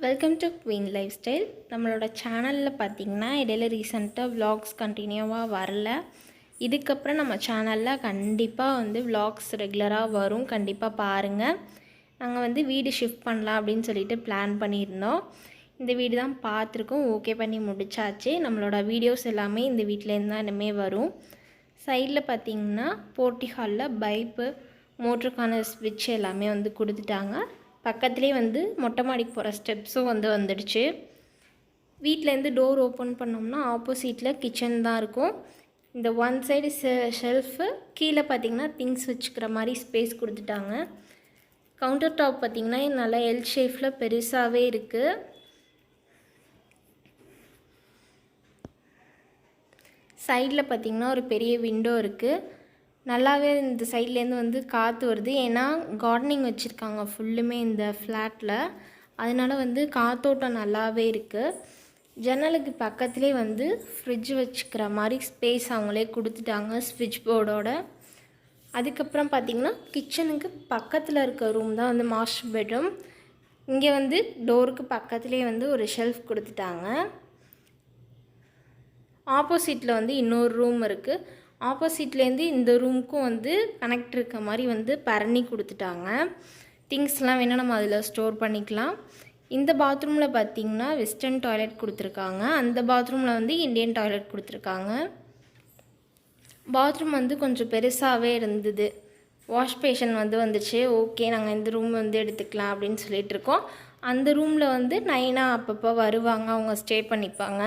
Welcome to queen life style. நம்மளோட சேனலில் பார்த்திங்கன்னா இடையில ரீசெண்டாக விலாக்ஸ் கண்டினியூவாக வரல. இதுக்கப்புறம் நம்ம சேனலில் கண்டிப்பாக விலாக்ஸ் ரெகுலராக வரும். கண்டிப்பாக பாருங்கள். நாங்கள் வீடு ஷிஃப்ட் பண்ணலாம் அப்படின்னு சொல்லிட்டு பிளான் பண்ணியிருந்தோம். இந்த வீடு தான் பார்த்துருக்கோம், ஓகே பண்ணி முடிச்சாச்சு. நம்மளோட வீடியோஸ் எல்லாமே இந்த வீட்டிலேருந்து தான் இனிமேல் வரும். சைடில் பார்த்திங்கன்னா போர்ட்டி ஹாலில் பைப்பு, மோட்டருக்கான ஸ்விட்ச் எல்லாமே கொடுத்துட்டாங்க. பக்கத்துலேயே மொட்டை மாடிக்கு போகிற ஸ்டெப்ஸும் வந்துடுச்சு. வீட்டிலேருந்து டோர் ஓப்பன் பண்ணோம்னா ஆப்போசிட்டில் கிச்சன் தான் இருக்கும். இந்த ஒன் சைடு ஷெல்ஃபு, கீழே பார்த்திங்கன்னா திங்ஸ் வச்சுக்கிற மாதிரி ஸ்பேஸ் கொடுத்துட்டாங்க. கவுண்டர் டாப் பார்த்திங்கன்னா நல்லா எல் ஷேப்பில் பெருசாகவே இருக்குது. சைடில் பார்த்திங்கன்னா ஒரு பெரிய விண்டோ இருக்குது. நல்லாவே இந்த சைட்லேருந்து காற்று வருது. ஏன்னா கார்டனிங் வச்சுருக்காங்க ஃபுல்லுமே இந்த ஃப்ளாட்டில். அதனால் காற்றோட்டம் நல்லாவே இருக்குது. ஜன்னலுக்கு பக்கத்துலேயே ஃப்ரிட்ஜ் வச்சுக்கிற மாதிரி ஸ்பேஸ் அவங்களே கொடுத்துட்டாங்க ஸ்விட்ச் போர்டோட. அதுக்கப்புறம் பார்த்திங்கன்னா கிச்சனுக்கு பக்கத்தில் இருக்க ரூம் தான் மாஸ்டர் பெட்ரூம். இங்கே டோருக்கு பக்கத்துலேயே ஒரு ஷெல்ஃப் கொடுத்துட்டாங்க. ஆப்போசிட்டில் இன்னொரு ரூம் இருக்குது. ஆப்போசிட்லேருந்து இந்த ரூமுக்கும் கனெக்ட் இருக்க மாதிரி பரணி கொடுத்துட்டாங்க. திங்ஸ்லாம் வேணால் நம்ம அதில் ஸ்டோர் பண்ணிக்கலாம். இந்த பாத்ரூமில் பார்த்திங்கன்னா வெஸ்டர்ன் டாய்லெட் கொடுத்துருக்காங்க. அந்த பாத்ரூமில் இந்தியன் டாய்லெட் கொடுத்துருக்காங்க. பாத்ரூம் கொஞ்சம் பெருசாகவே இருந்தது. வாஷ் பேஷன் வந்துச்சு. ஓகே, நாங்கள் இந்த ரூம் எடுத்துக்கலாம் அப்படின்னு சொல்லிட்டு இருக்கோம். அந்த ரூமில் நைனா அப்பப்போ வருவாங்க, அவங்க ஸ்டே பண்ணிப்பாங்க.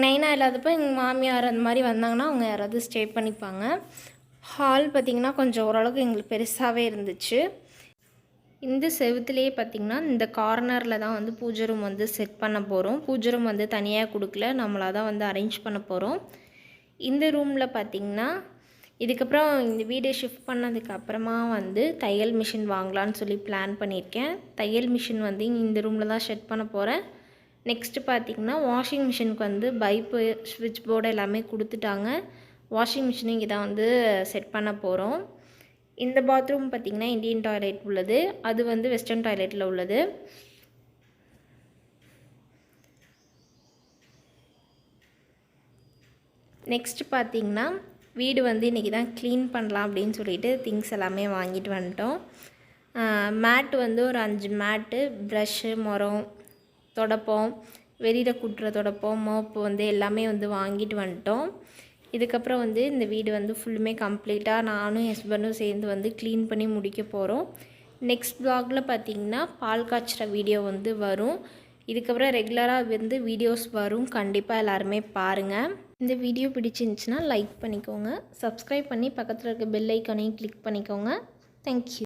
நைனா இல்லாதப்போ எங்கள் மாமியார் அந்த மாதிரி வந்தாங்கன்னா அவங்க யாராவது ஸ்டே பண்ணிப்பாங்க. ஹால் பார்த்திங்கன்னா கொஞ்சம் ஓரளவுக்கு எங்களுக்கு பெருசாகவே இருந்துச்சு. இந்த செவுத்துலேயே பார்த்திங்கன்னா இந்த கார்னரில் தான் பூஜை ரூம் செட் பண்ண போகிறோம். பூஜை ரூம் தனியாக கொடுக்கல, நம்மளாக தான் அரேஞ்ச் பண்ண போகிறோம். இந்த ரூமில் பார்த்திங்கன்னா இதுக்கப்புறம் இந்த வீடு ஷிஃப்ட் பண்ணதுக்கப்புறமா தையல் மிஷின் வாங்கலான்னு சொல்லி பிளான் பண்ணியிருக்கேன். தையல் மிஷின் இந்த ரூமில் தான் செட் பண்ண போகிறேன். நெக்ஸ்ட்டு பார்த்திங்கன்னா வாஷிங் மிஷினுக்கு பைப்பு, ஸ்விட்ச் போர்டு எல்லாமே கொடுத்துட்டாங்க. வாஷிங் மிஷினும் இங்கே தான் செட் பண்ண போகிறோம். இந்த பாத்ரூம் பார்த்திங்கன்னா இந்தியன் டாய்லெட் உள்ளது, அது வெஸ்டர்ன் டாய்லெட்டில் உள்ளது. நெக்ஸ்ட்டு பார்த்திங்கன்னா வீடு இன்றைக்கி தான் க்ளீன் பண்ணலாம் அப்படின்னு சொல்லிட்டு திங்ஸ் எல்லாமே வாங்கிட்டு வந்துட்டோம். மேட்டு ஒரு 5 மேட்டு, ப்ரஷ்ஷு, முறம், தொடப்பம், வெளியில் கூட்டுற தொடப்பம், மோப்பு எல்லாமே வாங்கிட்டு வந்துட்டோம். இதுக்கப்புறம் இந்த வீடு ஃபுல்லுமே கம்ப்ளீட்டாக நானும் ஹஸ்பண்டும் சேர்ந்து க்ளீன் பண்ணி முடிக்க போகிறோம். நெக்ஸ்ட் வ்ளாகில் பார்த்திங்கன்னா பால் காய்ச்சுற வீடியோ வரும். இதுக்கப்புறம் ரெகுலராக வீடியோஸ் வரும். கண்டிப்பாக எல்லாருமே பாருங்கள். இந்த வீடியோ பிடிச்சிருந்துச்சுன்னா லைக் பண்ணிக்கோங்க, சப்ஸ்கிரைப் பண்ணி பக்கத்தில் இருக்க பெல் ஐக்கானையும் கிளிக் பண்ணிக்கோங்க. தேங்க்யூ.